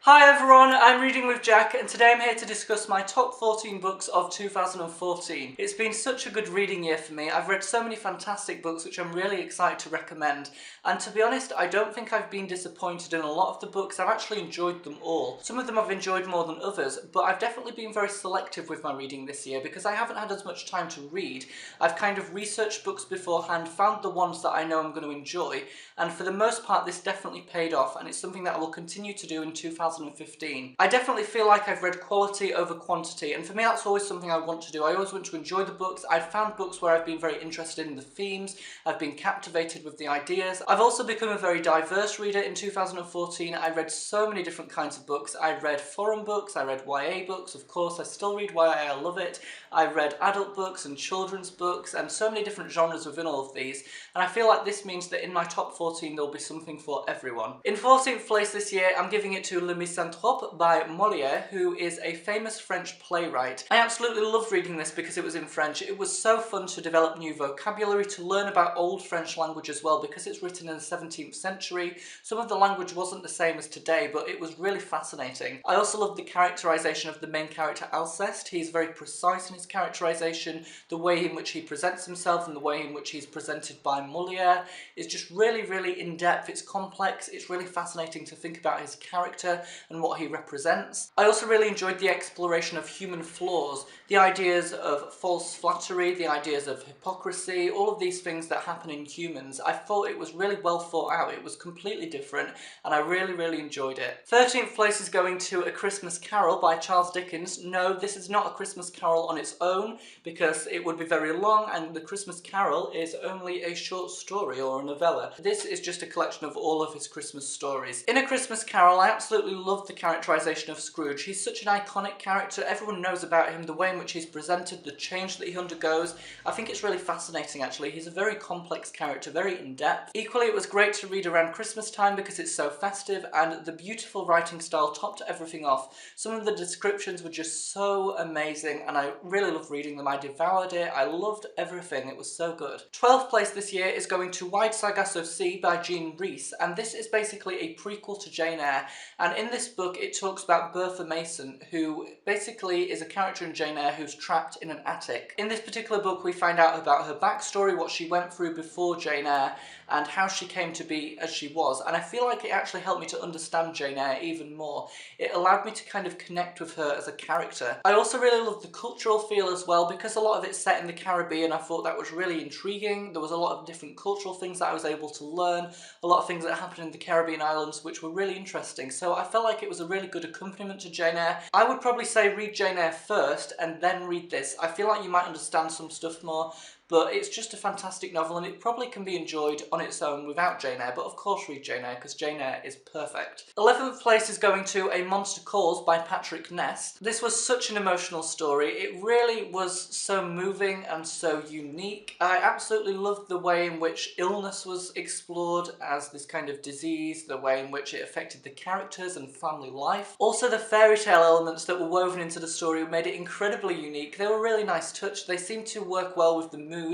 Hi everyone, I'm Reading with Jack and today I'm here to discuss my top 14 books of 2014. It's been such a good reading year for me. I've read so many fantastic books which I'm really excited to recommend, and to be honest I don't think I've been disappointed in a lot of the books. I've actually enjoyed them all. Some of them I've enjoyed more than others, but I've definitely been very selective with my reading this year because I haven't had as much time to read. I've kind of researched books beforehand, found the ones that I know I'm going to enjoy, and for the most part this definitely paid off, and it's something that I will continue to do in 2015. I definitely feel like I've read quality over quantity, and for me that's always something I want to do. I always want to enjoy the books. I've found books where I've been very interested in the themes, I've been captivated with the ideas. I've also become a very diverse reader in 2014. I read so many different kinds of books. I read foreign books, I read YA books, of course, I still read YA, I love it. I read adult books and children's books and so many different genres within all of these, and I feel like this means that in my top 14 there'll be something for everyone. In 14th place this year I'm giving it to Misanthrope by Molière, who is a famous French playwright. I absolutely loved reading this because it was in French. It was so fun to develop new vocabulary, to learn about old French language as well, because it's written in the 17th century. Some of the language wasn't the same as today, but it was really fascinating. I also loved the characterization of the main character Alceste. He's very precise in his characterization. The way in which he presents himself and the way in which he's presented by Molière is just really in-depth. It's complex. It's really fascinating to think about his character and what he represents. I also really enjoyed the exploration of human flaws, the ideas of false flattery, the ideas of hypocrisy, all of these things that happen in humans. I thought it was really well thought out. It was completely different and I really enjoyed it. 13th place is going to A Christmas Carol by Charles Dickens. No, this is not A Christmas Carol on its own because it would be very long, and The Christmas Carol is only a short story or a novella. This is just a collection of all of his Christmas stories. In A Christmas Carol I absolutely love the characterization of Scrooge. He's such an iconic character. Everyone knows about him, the way in which he's presented, the change that he undergoes. I think it's really fascinating actually. He's a very complex character, very in-depth. Equally, it was great to read around Christmas time because it's so festive, and the beautiful writing style topped everything off. Some of the descriptions were just so amazing and I really loved reading them. I devoured it. I loved everything. It was so good. 12th place this year is going to Wide Sargasso Sea by Rhys, and this is basically a prequel to Jane Eyre, and in this book it talks about Bertha Mason, who basically is a character in Jane Eyre who's trapped in an attic. In this particular book we find out about her backstory, what she went through before Jane Eyre, and how she came to be as she was, and I feel like it actually helped me to understand Jane Eyre even more. It allowed me to kind of connect with her as a character. I also really loved the cultural feel as well, because a lot of it's set in the Caribbean. I thought that was really intriguing. There was a lot of different cultural things that I was able to learn, a lot of things that happened in the Caribbean islands which were really interesting, so I felt like it was a really good accompaniment to Jane Eyre. I would probably say read Jane Eyre first and then read this. I feel like you might understand some stuff more, but it's just a fantastic novel and it probably can be enjoyed on its own without Jane Eyre, but of course read Jane Eyre because Jane Eyre is perfect. 11th place is going to A Monster Calls by Patrick Ness. This was such an emotional story. It really was so moving and so unique. I absolutely loved the way in which illness was explored as this kind of disease, the way in which it affected the characters and family life. Also the fairy tale elements that were woven into the story made it incredibly unique. They were a really nice touch. They seemed to work well with the mood.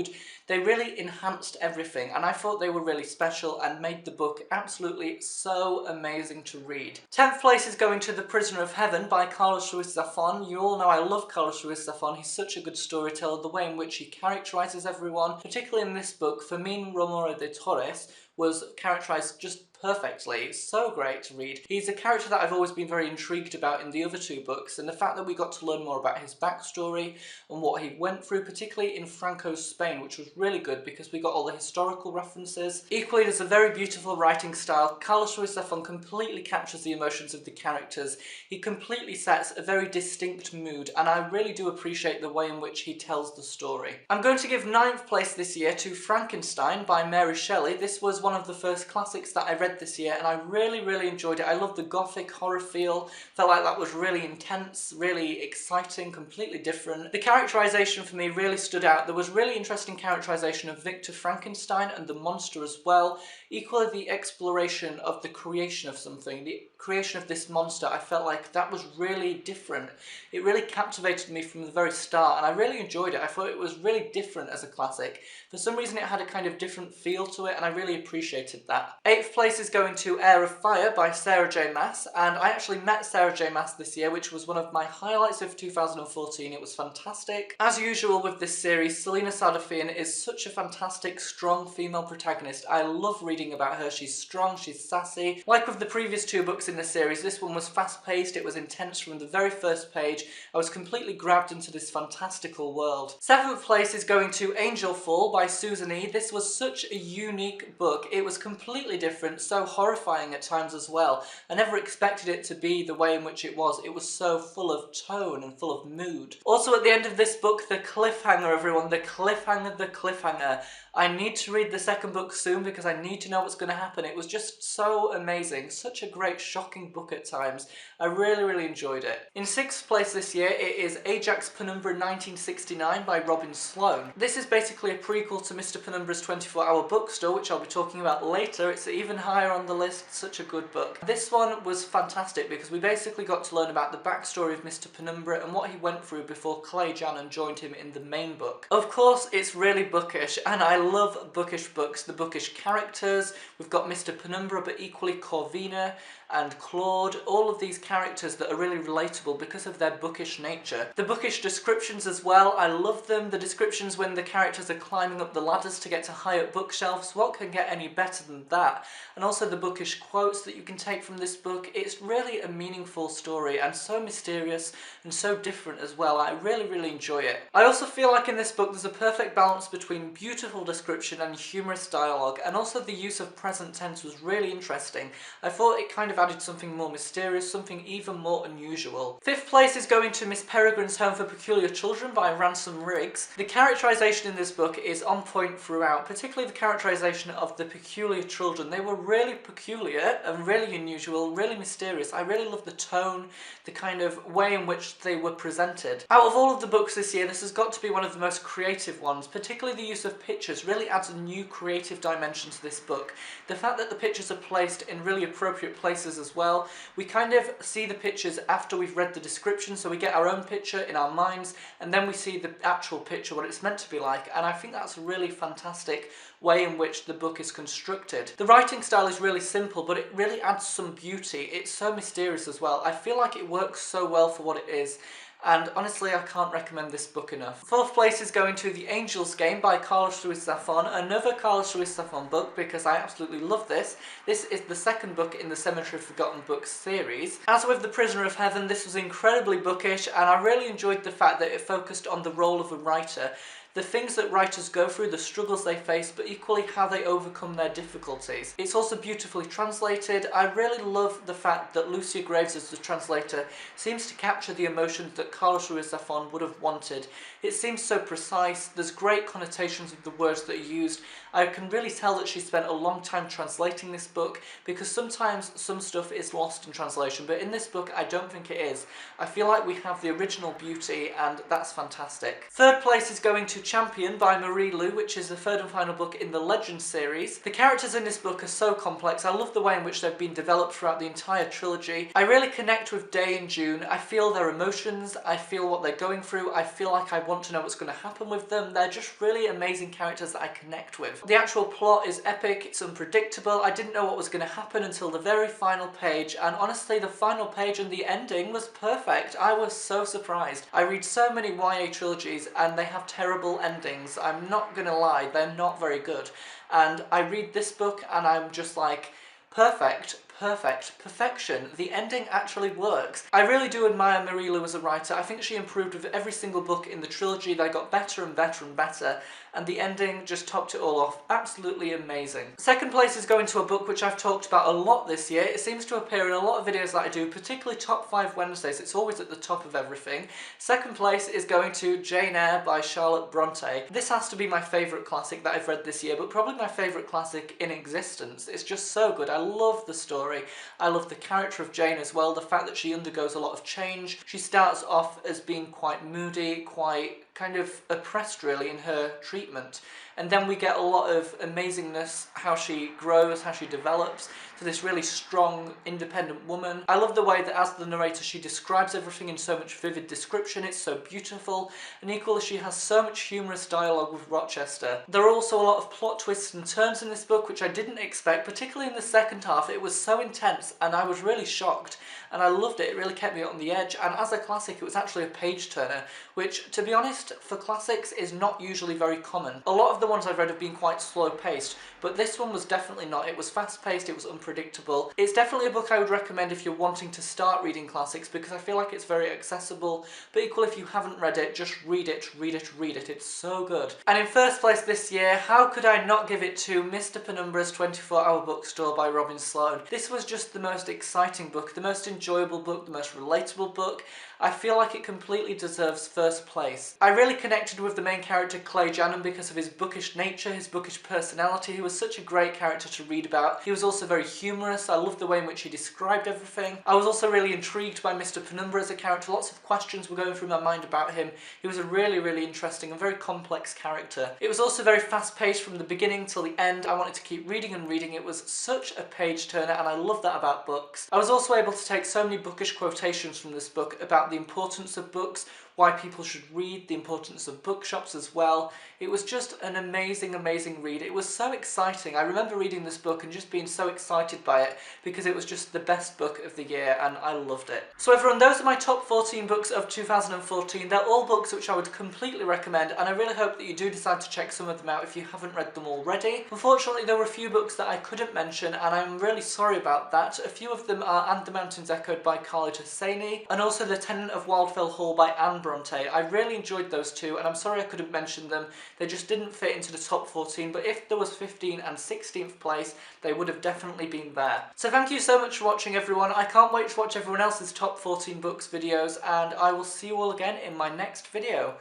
They really enhanced everything, and I thought they were really special and made the book absolutely so amazing to read. 10th place is going to The Prisoner of Heaven by Carlos Ruiz Zafón. You all know I love Carlos Ruiz Zafón. He's such a good storyteller. The way in which he characterizes everyone, particularly in this book, Fermín Romero de Torres was characterized just perfectly. It's so great to read. He's a character that I've always been very intrigued about in the other two books, and the fact that we got to learn more about his backstory and what he went through, particularly in Franco's Spain, which was really good because we got all the historical references. Equally, there's a very beautiful writing style. Carlos Ruiz Zafón completely captures the emotions of the characters. He completely sets a very distinct mood, and I really do appreciate the way in which he tells the story. I'm going to give 9th place this year to Frankenstein by Mary Shelley. This was one of the first classics that I read this year and I really enjoyed it. I loved the gothic horror feel. Felt like that was really intense, really exciting, completely different. The characterization for me really stood out. There was really interesting characterisation of Victor Frankenstein and the monster as well. Equally, the exploration of the creation of something, the creation of this monster, I felt like that was really different. It really captivated me from the very start, and I really enjoyed it. I thought it was really different as a classic. For some reason it had a kind of different feel to it, and I really appreciated that. 8th place is going to Heir of Fire by Sarah J. Maas, and I actually met Sarah J. Maas this year, which was one of my highlights of 2014. It was fantastic. As usual with this series, Selena Sardofian is such a fantastic, strong female protagonist. I love reading about her. She's strong, she's sassy. Like with the previous 2 books in the series, this one was fast-paced, it was intense from the very first page. I was completely grabbed into this fantastical world. 7th place is going to Angelfall by Susan E. This was such a unique book. It was completely different, so horrifying at times as well. I never expected it to be the way in which it was. It was so full of tone and full of mood. Also at the end of this book, the cliffhanger, everyone, the cliffhanger, the cliffhanger. I need to read the second book soon because I need to know what's going to happen. It was just so amazing. Such a great, shocking book at times. I really, really enjoyed it. In 6th place this year, it is Ajax Penumbra 1969 by Sloan. This is basically a prequel to Mr. Penumbra's 24-Hour Bookstore, which I'll be talking about later. It's even higher on the list. Such a good book. This one was fantastic because we basically got to learn about the backstory of Mr. Penumbra and what he went through before Clay Jannon joined him in the main book. Of course, it's really bookish, and I love bookish books, the bookish characters. We've got Mr. Penumbra, but equally Corvina and Claude, all of these characters that are really relatable because of their bookish nature. The bookish descriptions as well, I love them. The descriptions when the characters are climbing up the ladders to get to high up bookshelves, what can get any better than that? And also the bookish quotes that you can take from this book. It's really a meaningful story and so mysterious and so different as well. I really, really enjoy it. I also feel like in this book there's a perfect balance between beautiful description and humorous dialogue, and also the use of present tense was really interesting. I thought it kind of added something more mysterious, something even more unusual. 5th place is going to Miss Peregrine's Home for Peculiar Children by Ransom Riggs. The characterisation in this book is on point throughout, particularly the characterisation of the peculiar children. They were really peculiar and really unusual, really mysterious. I really love the tone, the kind of way in which they were presented. Out of all of the books this year, this has got to be one of the most creative ones, particularly the use of pictures really adds a new creative dimension to this book. The fact that the pictures are placed in really appropriate places as well. We kind of see the pictures after we've read the description, so we get our own picture in our minds, and then we see the actual picture, what it's meant to be like, and I think that's a really fantastic way in which the book is constructed. The writing style is really simple, but it really adds some beauty. It's so mysterious as well. I feel like it works so well for what it is. And honestly, I can't recommend this book enough. 4th place is going to The Angel's Game by Carlos Ruiz Zafón, another Carlos Ruiz Zafón book because I absolutely love this. This is the second book in the Cemetery of Forgotten Books series. As with The Prisoner of Heaven, this was incredibly bookish, and I really enjoyed the fact that it focused on the role of a writer. The things that writers go through, the struggles they face, but equally how they overcome their difficulties. It's also beautifully translated. I really love the fact that Lucia Graves as the translator seems to capture the emotions that Carlos Ruiz Zafón would have wanted. It seems so precise, there's great connotations of the words that are used. I can really tell that she spent a long time translating this book because sometimes some stuff is lost in translation, but in this book I don't think it is. I feel like we have the original beauty and that's fantastic. 3rd place is going to Champion by Marie Lu, which is the 3rd and final book in the Legends series. The characters in this book are so complex. I love the way in which they've been developed throughout the entire trilogy. I really connect with Day and June. I feel their emotions, I feel what they're going through, I feel like I want to know what's going to happen with them. They're just really amazing characters that I connect with. The actual plot is epic, it's unpredictable. I didn't know what was going to happen until the very final page, and honestly the final page and the ending was perfect. I was so surprised. I read so many YA trilogies and they have terrible endings. I'm not gonna lie, they're not very good. And I read this book and I'm just like, perfect. Perfection. The ending actually works. I really do admire Marie Lu as a writer. I think she improved with every single book in the trilogy. They got better and better and better, and the ending just topped it all off. Absolutely amazing. 2nd place is going to a book which I've talked about a lot this year. It seems to appear in a lot of videos that I do, particularly Top 5 Wednesdays. It's always at the top of everything. 2nd place is going to Jane Eyre by Charlotte Brontë. This has to be my favourite classic that I've read this year, but probably my favourite classic in existence. It's just so good. I love the story. I love the character of Jane as well, the fact that she undergoes a lot of change. She starts off as being quite moody, quite kind of oppressed really in her treatment. And then we get a lot of amazingness, how she grows, how she develops to this really strong, independent woman. I love the way that as the narrator she describes everything in so much vivid description, it's so beautiful, and equally she has so much humorous dialogue with Rochester. There are also a lot of plot twists and turns in this book which I didn't expect, particularly in the second half. It was so intense and I was really shocked, and I loved it. It really kept me on the edge, and as a classic it was actually a page turner, which to be honest for classics is not usually very common. A lot of the ones I've read have been quite slow paced, but this one was definitely not. It was fast paced, it was unpredictable. It's definitely a book I would recommend if you're wanting to start reading classics, because I feel like it's very accessible, but equally if you haven't read it, just read it, read it, read it. It's so good. And in first place this year, how could I not give it to Mr. Penumbra's 24-Hour Bookstore by Robin Sloan. This was just the most exciting book, the most enjoyable book, the most relatable book. I feel like it completely deserves first place. I really connected with the main character Clay Janum because of his bookish nature, his bookish personality. He was such a great character to read about. He was also very humorous. I loved the way in which he described everything. I was also really intrigued by Mr. Penumbra as a character. Lots of questions were going through my mind about him. He was a really, really interesting and very complex character. It was also very fast-paced from the beginning till the end. I wanted to keep reading and reading. It was such a page turner, and I love that about books. I was also able to take so many bookish quotations from this book about the importance of books, why people should read, the importance of bookshops as well. It was just an amazing, amazing read. It was so exciting. I remember reading this book and just being so excited by it because it was just the best book of the year and I loved it. So everyone, those are my top 14 books of 2014. They're all books which I would completely recommend, and I really hope that you do decide to check some of them out if you haven't read them already. Unfortunately, there were a few books that I couldn't mention, and I'm really sorry about that. A few of them are And the Mountains Echoed by Khaled Hosseini, and also The Tenant of Wildfell Hall by Anne Brontë. I really enjoyed those two, and I'm sorry I couldn't mention them. They just didn't fit into the top 14, but if there was 15th and 16th place, they would have definitely been there. So thank you so much for watching, everyone. I can't wait to watch everyone else's top 14 books videos, and I will see you all again in my next video.